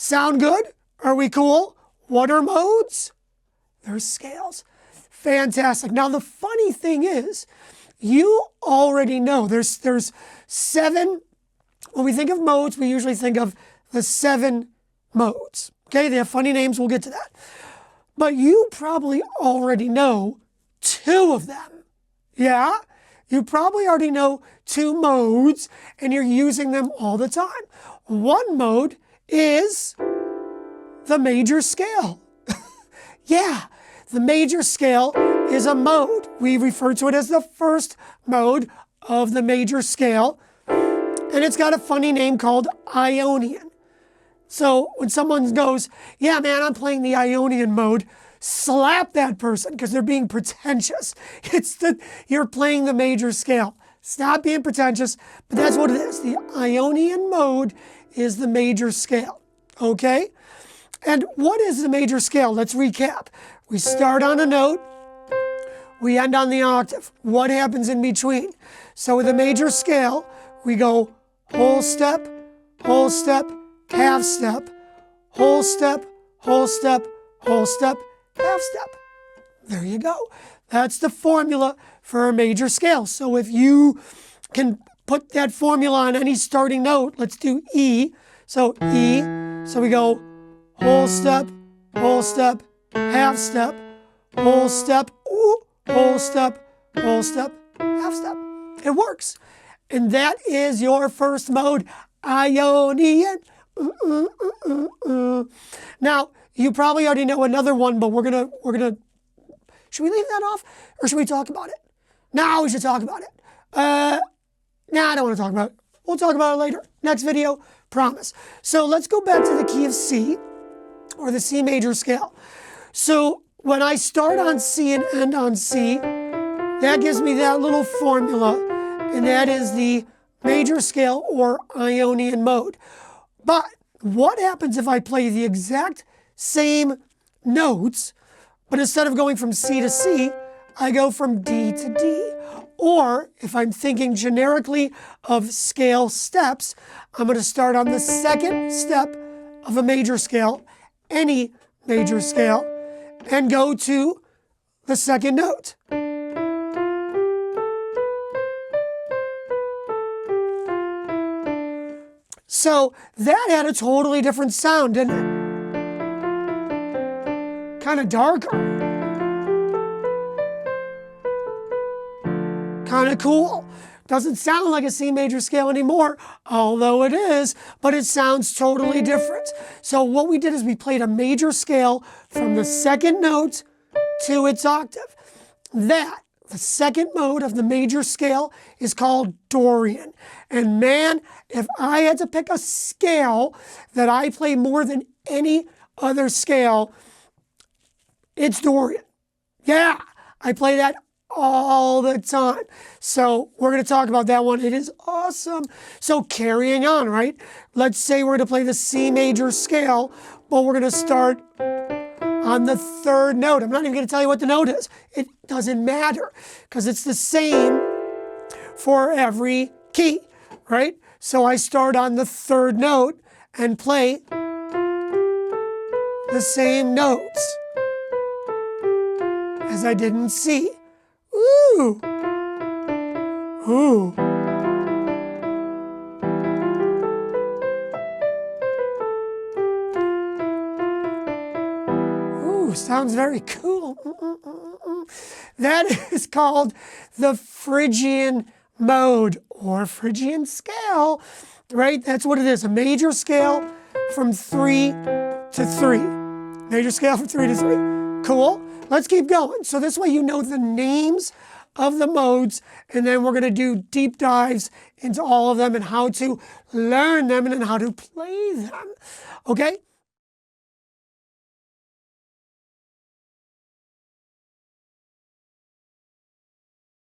Sound good? Are we cool? What are modes? They're scales. Fantastic. Now, the funny thing is, you already know there's 7. When we think of modes, we usually think of the 7 modes. Okay, they have funny names. We'll get to that. But you probably already know 2 of them. Yeah? You probably already know 2 modes, and you're using them all the time. One mode is the major scale. Yeah, the major scale is a mode. We refer to it as the first mode of the major scale, and it's got a funny name called Ionian. So when someone goes, yeah, man, I'm playing the Ionian mode, slap that person because they're being pretentious. You're playing the major scale. Stop being pretentious, but that's what it is. The Ionian mode is the major scale, okay? And what is the major scale? Let's recap. We start on a note, we end on the octave. What happens in between? So with the major scale, we go whole step, half step, whole step, whole step, half step. There you go. That's the formula for a major scale. So if you can put that formula on any starting note, let's do E. So E, so we go whole step, half step, whole step, ooh, whole step, half step. It works. And that is your first mode, Ionian. Now, you probably already know another one, but we're gonna, should we leave that off or should we talk about it? No, we should talk about it. I don't want to talk about it. We'll talk about it later. Next video, promise. So let's go back to the key of C, or the C major scale. So when I start on C and end on C, that gives me that little formula, and that is the major scale or Ionian mode. But what happens if I play the exact same notes, but instead of going from C to C, I go from D to D? Or if I'm thinking generically of scale steps, I'm going to start on the second step of a major scale, any major scale, and go to the second note. So that had a totally different sound, didn't it? Kind of darker. Kind of cool. Doesn't sound like a C major scale anymore, although it is, but it sounds totally different. So what we did is we played a major scale from the second note to its octave. The second mode of the major scale is called Dorian. And man, if I had to pick a scale that I play more than any other scale, it's Dorian. Yeah, I play that all the time. So we're going to talk about that one. It is awesome. So carrying on, right? Let's say we're going to play the C major scale, but we're going to start on the third note. I'm not even going to tell you what the note is. It doesn't matter because it's the same for every key, right? So I start on the third note and play the same notes as I did in C. Ooh. Ooh. Ooh, sounds very cool. That is called the Phrygian mode or Phrygian scale, right? That's what it is, a major scale from 3 to 3. Major scale from 3 to 3. Cool. Let's keep going. So this way you know the names of the modes, and then we're going to do deep dives into all of them and how to learn them and how to play them. Okay?